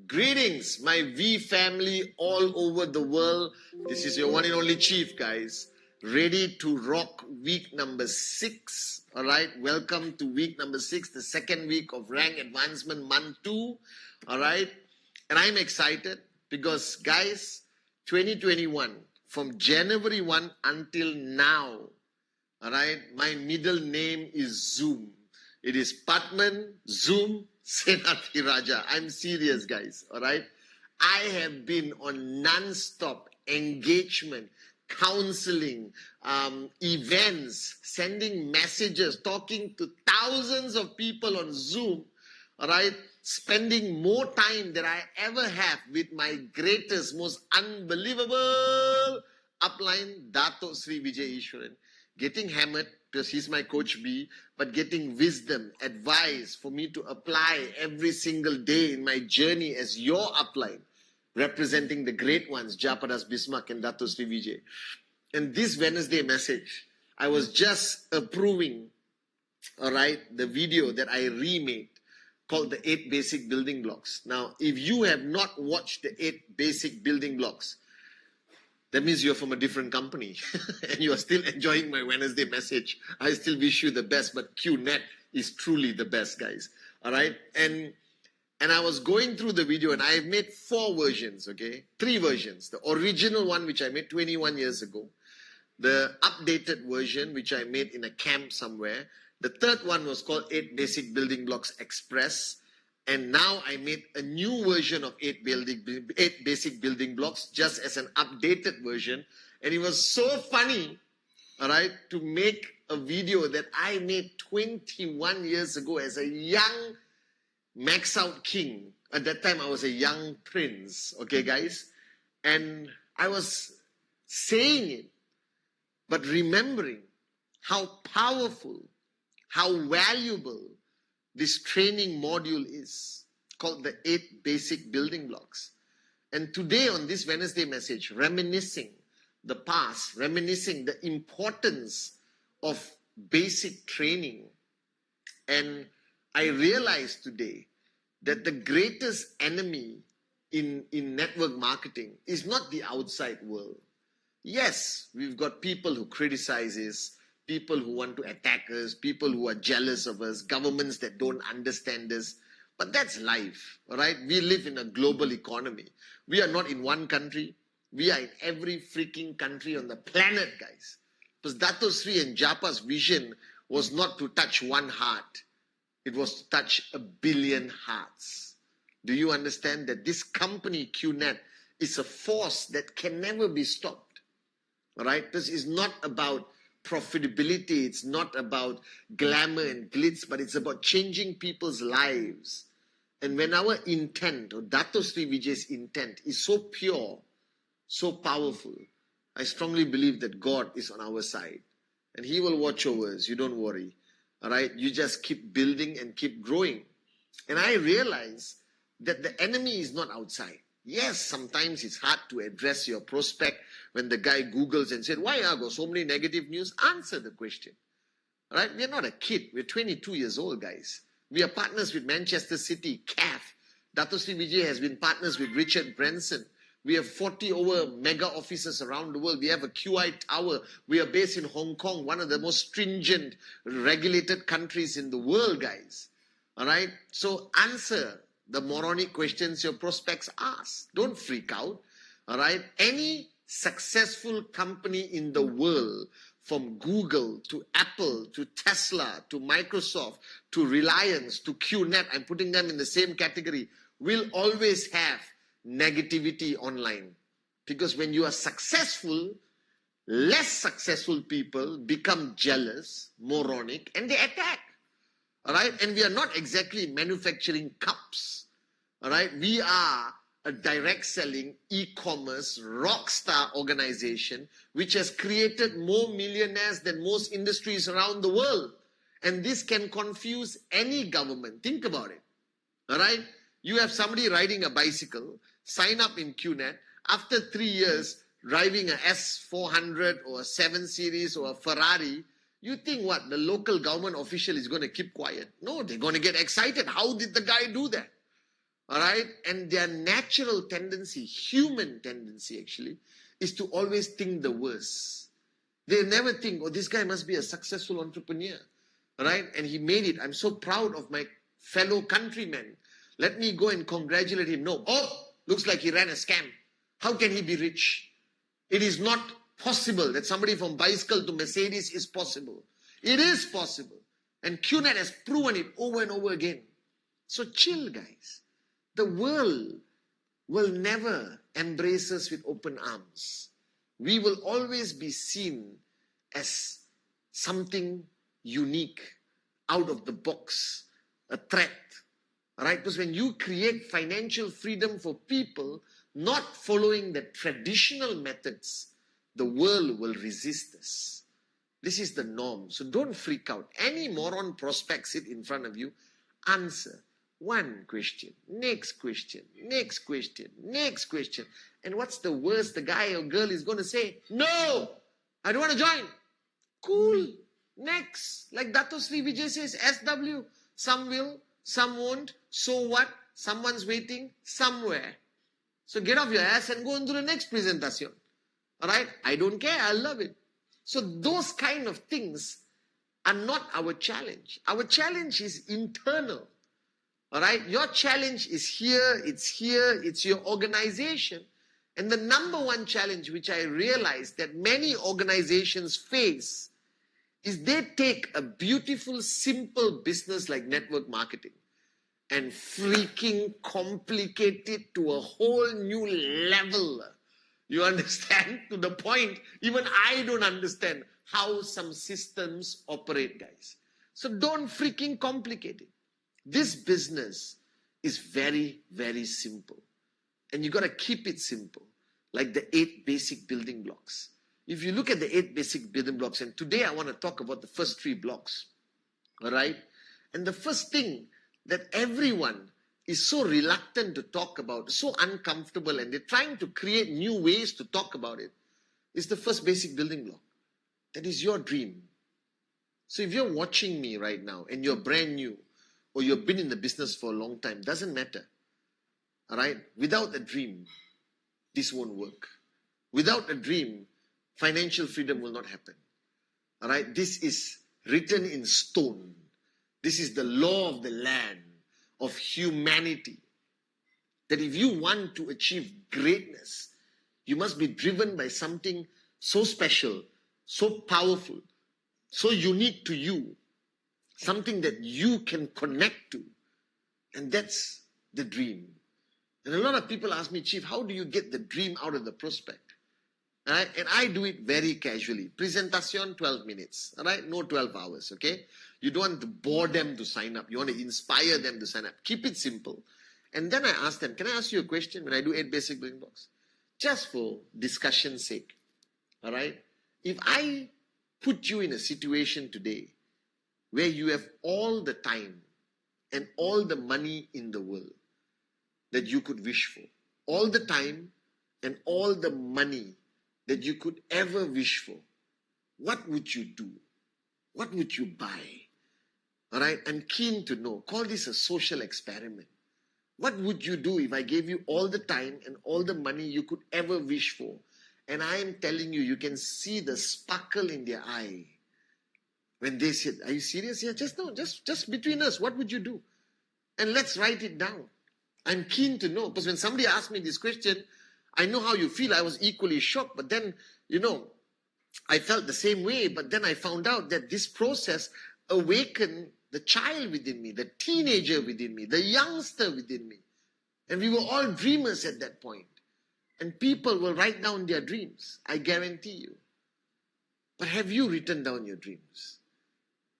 Greetings, my V family all over the world. This is your one and only Chief, guys. Ready to rock week number 6. All right, welcome to week number 6, the second week of rank advancement month 2. All right, and I'm excited because, guys, 2021, from January 1 until now, all right, my middle name is Zoom. It is Patman Zoom Senathi Raja. I'm serious, guys, all right? I have been on non-stop engagement, counseling, events, sending messages, talking to thousands of people on Zoom, all right? Spending more time than I ever have with my greatest, most unbelievable upline, Dato Sri Vijay Ishwaran. Getting hammered because he's my coach B, but getting wisdom, advice for me to apply every single day in my journey as your upline, representing the great ones, Japadas Bismarck and Dato Sri Vijay. And this Wednesday message, I was just approving, all right, the video that I remade called the 8 Basic Building Blocks. Now, if you have not watched the 8 Basic Building Blocks, that means you're from a different company and you are still enjoying my Wednesday message. I still wish you the best, but Qnet is truly the best, guys. All right? And I was going through the video and I have made 4 versions, okay? 3 versions. The original one, which I made 21 years ago. The updated version, which I made in a camp somewhere. The third one was called 8 Basic Building Blocks Express. And now I made a new version of 8 Basic Building Blocks, just as an updated version. And it was so funny, all right, to make a video that I made 21 years ago as a young max out king. At that time, I was a young prince, okay, guys? And I was saying it, but remembering how powerful, how valuable this training module is called the 8 Basic Building Blocks. And today on this Wednesday message, reminiscing the past, reminiscing the importance of basic training. And I realized today that the greatest enemy in network marketing is not the outside world. Yes, we've got people who criticize us, people who want to attack us, people who are jealous of us, governments that don't understand us. But that's life, all right? We live in a global economy. We are not in one country. We are in every freaking country on the planet, guys. Because Dato Sri and Japa's vision was not to touch one heart. It was to touch 1 billion hearts. Do you understand that this company, Qnet, is a force that can never be stopped, all right? This is not about profitability, it's not about glamour and glitz, but it's about changing people's lives. And when our intent, or Dato Sri Vijay's intent, is so pure, so powerful, I strongly believe that God is on our side. And He will watch over us, you don't worry. All right? You just keep building and keep growing. And I realize that the enemy is not outside. Yes, sometimes it's hard to address your prospect when the guy Googles and said, why are there so many negative news? Answer the question. All right? We're not a kid. We're 22 years old, guys. We are partners with Manchester City, CAF. Dato Sri Vijay has been partners with Richard Branson. We have 40 over mega offices around the world. We have a QI tower. We are based in Hong Kong, one of the most stringent, regulated countries in the world, guys. All right? So answer the moronic questions your prospects ask. Don't freak out. All right? Any successful company in the world, from Google to Apple to Tesla to Microsoft to Reliance to Qnet, I'm putting them in the same category, will always have negativity online. Because when you are successful, Less successful people become jealous, moronic, and they attack. All right? And we are not exactly manufacturing cups. All right? We are a direct selling e-commerce rock star organization which has created more millionaires than most industries around the world. And this can confuse any government. Think about it. All right? You have somebody riding a bicycle, sign up in Qnet. After 3 years, driving a S400 or a 7 Series or a Ferrari, you think what? The local government official is going to keep quiet? No, they're going to get excited. How did the guy do that? All right? And their natural tendency, human tendency actually, is to always think the worst. They never think, oh, this guy must be a successful entrepreneur. All right? And he made it. I'm so proud of my fellow countrymen. Let me go and congratulate him. No. Oh, looks like he ran a scam. How can he be rich? It is not possible that somebody from bicycle to Mercedes is possible. It is possible. And Qnet has proven it over and over again. So chill, guys. The world will never embrace us with open arms. We will always be seen as something unique, out of the box, a threat. All right? Because when you create financial freedom for people, not following the traditional methods, the world will resist us. This is the norm. So don't freak out. Any moron prospects it in front of you, answer. One question, next question, next question, next question. And what's the worst the guy or girl is going to say? No, I don't want to join. Cool. Next. Like Dato Sri Vijay says, SW. Some will, some won't. So what? Someone's waiting somewhere. So get off your ass and go into the next presentation. Alright? I don't care. I love it. So those kind of things are not our challenge. Our challenge is internal. Alright? Your challenge is here. It's your organization. And the number one challenge which I realize that many organizations face is they take a beautiful, simple business like network marketing and freaking complicate it to a whole new level. You understand? To the point, even I don't understand how some systems operate, guys. So don't freaking complicate it. This business is very, very simple. And you got to keep it simple, like the 8 basic building blocks. If you look at the 8 basic building blocks, and today I want to talk about the first 3 blocks, all right? And the first thing that everyone is so reluctant to talk about, so uncomfortable, and they're trying to create new ways to talk about it, is the first basic building block. That is your dream. So if you're watching me right now, and you're brand new, or you've been in the business for a long time, doesn't matter, all right? Without a dream, this won't work. Without a dream, financial freedom will not happen. All right? This is written in stone. This is the law of the land, of humanity. That if you want to achieve greatness, you must be driven by something so special, so powerful, so unique to you, something that you can connect to. And that's the dream. And a lot of people ask me, Chief, how do you get the dream out of the prospect? All right? And I do it very casually. Presentation, 12 minutes. All right? No 12 hours, okay? You don't want to bore them to sign up. You want to inspire them to sign up. Keep it simple. And then I ask them, can I ask you a question when I do 8 basic building blocks? Just for discussion's sake. All right? If I put you in a situation today where you have all the time and all the money in the world that you could wish for, all the time and all the money that you could ever wish for, what would you do? What would you buy? All right, I'm keen to know. Call this a social experiment. What would you do if I gave you all the time and all the money you could ever wish for? And I am telling you, you can see the sparkle in their eye when they said, are you serious? Yeah, just between us, what would you do? And let's write it down. I'm keen to know, because when somebody asked me this question, I know how you feel. I was equally shocked, but then, I felt the same way. But then I found out that this process awakened the child within me, the teenager within me, the youngster within me. And we were all dreamers at that point. And people will write down their dreams, I guarantee you. But have you written down your dreams?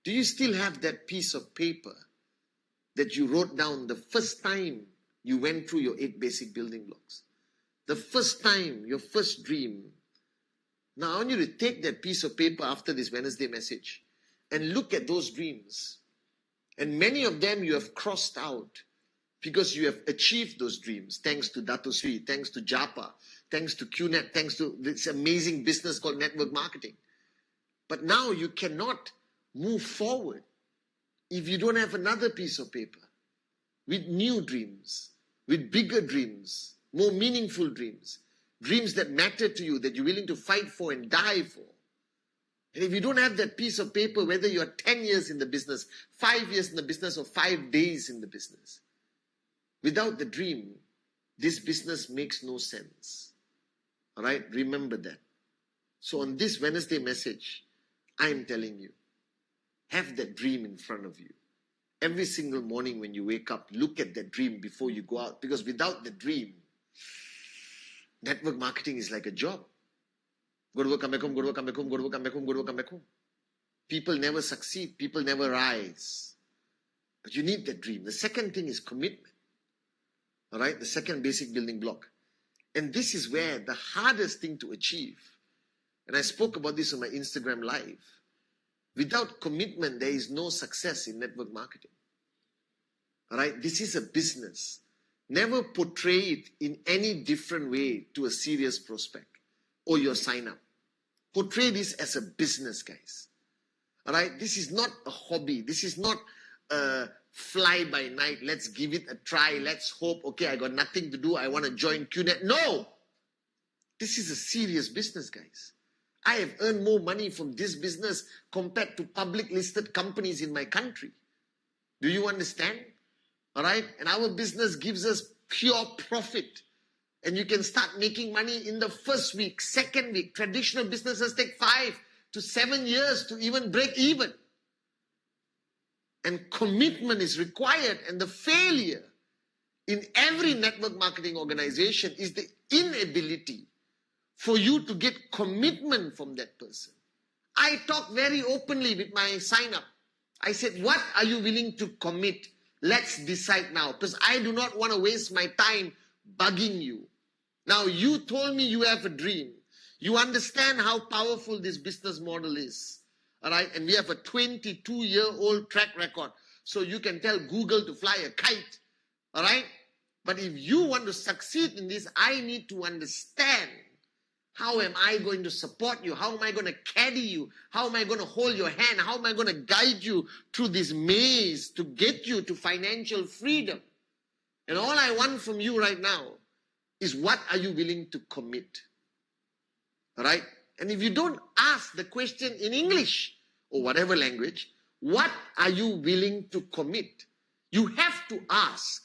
Do you still have that piece of paper that you wrote down the first time you went through your 8 basic building blocks? The first time, your first dream. Now I want you to take that piece of paper after this Wednesday message and look at those dreams. And many of them you have crossed out because you have achieved those dreams thanks to Dato Sri, thanks to Japa, thanks to Qnet, thanks to this amazing business called network marketing. But now you cannot move forward if you don't have another piece of paper with new dreams, with bigger dreams, more meaningful dreams, dreams that matter to you, that you're willing to fight for and die for. And if you don't have that piece of paper, whether you're 10 years in the business, 5 years in the business, or 5 days in the business, without the dream, this business makes no sense. All right? Remember that. So on this Wednesday message, I'm telling you, have that dream in front of you. Every single morning when you wake up, look at that dream before you go out. Because without the dream, network marketing is like a job. Go to work, come back home, go to work, come back home, go to work, come back home, go to work, come back home. People never succeed. People never rise. But you need that dream. The second thing is commitment. All right? The second basic building block. And this is where the hardest thing to achieve, and I spoke about this on my Instagram Live, without commitment, there is no success in network marketing. All right? This is a business. Never portray it in any different way to a serious prospect or your sign-up. Portray this as a business, guys. All right? This is not a hobby. This is not a fly-by-night. Let's give it a try. Let's hope, okay, I got nothing to do. I want to join Qnet. No! This is a serious business, guys. I have earned more money from this business compared to public listed companies in my country. Do you understand? All right? And our business gives us pure profit. And you can start making money in the first week, second week. Traditional businesses take 5 to 7 years to even break even. And commitment is required. And the failure in every network marketing organization is the inability for you to get commitment from that person. I talk very openly with my sign-up. I said, what are you willing to commit? Let's decide now. Because I do not want to waste my time bugging you. Now, you told me you have a dream. You understand how powerful this business model is. All right? And we have a 22-year-old track record. So you can tell Google to fly a kite. All right? But if you want to succeed in this, I need to understand, how am I going to support you? How am I going to carry you? How am I going to hold your hand? How am I going to guide you through this maze to get you to financial freedom? And all I want from you right now is, what are you willing to commit? All right? And if you don't ask the question in English or whatever language, what are you willing to commit? You have to ask.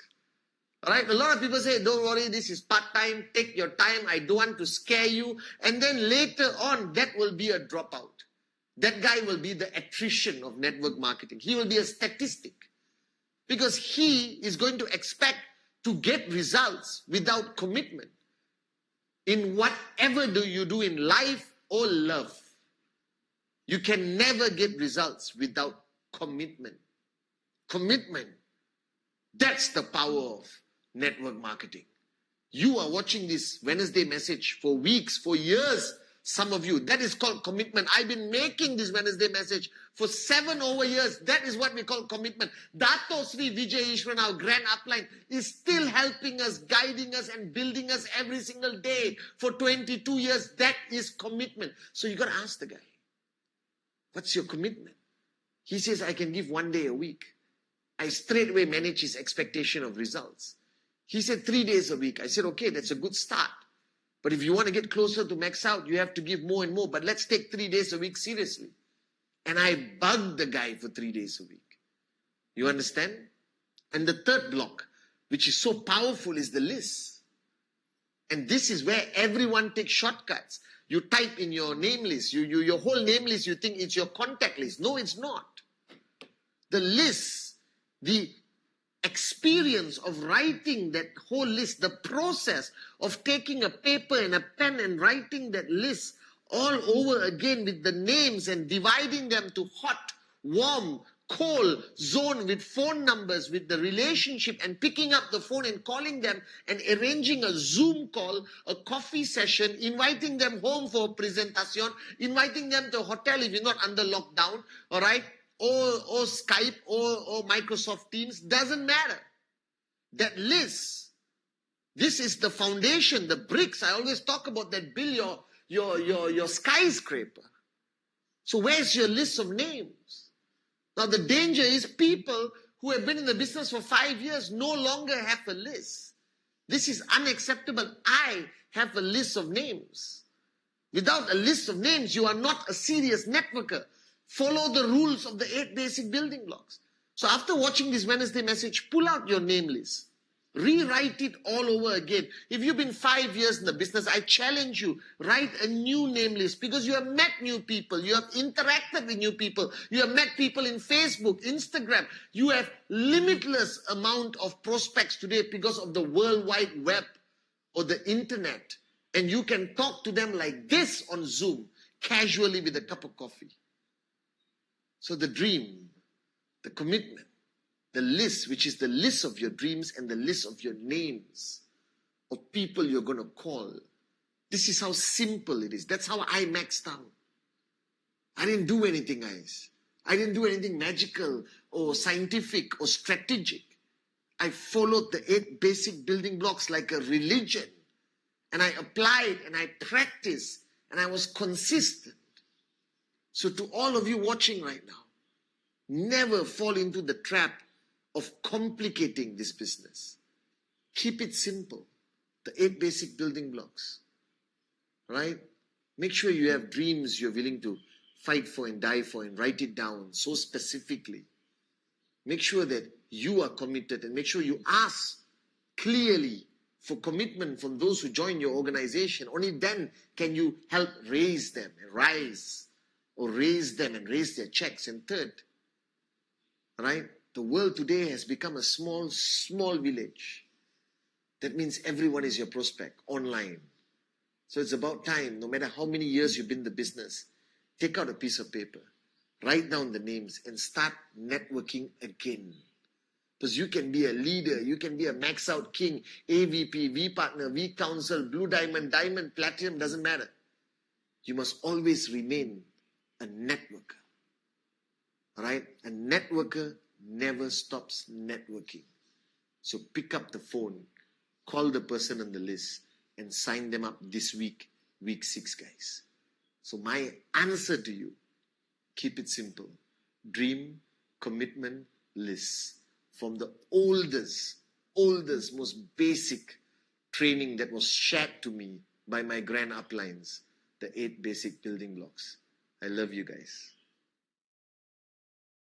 All right? A lot of people say, don't worry, this is part-time, take your time, I don't want to scare you. And then later on, that will be a dropout. That guy will be the attrition of network marketing. He will be a statistic. Because he is going to expect to get results without commitment. In whatever you do in life or love, you can never get results without commitment. Commitment. That's the power of network marketing. You are watching this Wednesday message for weeks, for years, some of you. That is called commitment. I've been making this Wednesday message for 7 over years. That is what we call commitment. Dato Sri Vijay Ishwan, our grand upline, is still helping us, guiding us and building us every single day for 22 years. That is commitment. So you got to ask the guy, what's your commitment? He says, I can give 1 day a week. I straight away manage his expectation of results. He said 3 days a week. I said, okay, that's a good start. But if you want to get closer to max out, you have to give more and more. But let's take 3 days a week seriously. And I bugged the guy for 3 days a week. You understand? And the third block, which is so powerful, is the list. And this is where everyone takes shortcuts. You type in your name list, your whole name list, you think it's your contact list. No, it's not. The list, the experience of writing that whole list, the process of taking a paper and a pen and writing that list all over again with the names and dividing them to hot, warm, cold, zone with phone numbers, with the relationship, and picking up the phone and calling them and arranging a Zoom call, a coffee session, inviting them home for a presentation, inviting them to a hotel if you're not under lockdown, all right, or Skype or Microsoft Teams, doesn't matter. That list, this is the foundation, the bricks. I always talk about that, build your skyscraper. So where's your list of names? Now the danger is people who have been in the business for 5 years no longer have a list. This is unacceptable. I have a list of names. Without a list of names, you are not a serious networker. Follow the rules of the 8 basic building blocks. So after watching this Wednesday message, pull out your name list. Rewrite it all over again. If you've been 5 years in the business, I challenge you, write a new name list, because you have met new people, you have interacted with new people, you have met people in Facebook, Instagram. You have limitless amount of prospects today because of the World Wide Web or the internet. And you can talk to them like this on Zoom, casually with a cup of coffee. So the dream, the commitment, the list, which is the list of your dreams and the list of your names of people you're going to call. This is how simple it is. That's how I maxed out. I didn't do anything, guys. I didn't do anything magical or scientific or strategic. I followed the 8 basic building blocks like a religion. And I applied and I practiced and I was consistent. So to all of you watching right now, never fall into the trap of complicating this business. Keep it simple. The 8 basic building blocks. Right? Make sure you have dreams you're willing to fight for and die for, and write it down so specifically. Make sure that you are committed, and make sure you ask clearly for commitment from those who join your organization. Only then can you help raise them and rise, or raise them and raise their checks. And third, right? The world today has become a small village. That means everyone is your prospect online. So it's about time, no matter how many years you've been in the business, take out a piece of paper, write down the names, and start networking again. Because you can be a leader, you can be a max out king, AVP, V partner, V council, blue diamond, diamond, platinum, doesn't matter. You must always remain a networker. Alright? A networker never stops networking. So pick up the phone, call the person on the list, and sign them up this week, week 6, guys. So my answer to you, keep it simple. Dream, commitment, list. From the oldest, most basic training that was shared to me by my grand uplines, the 8 basic building blocks. I love you guys.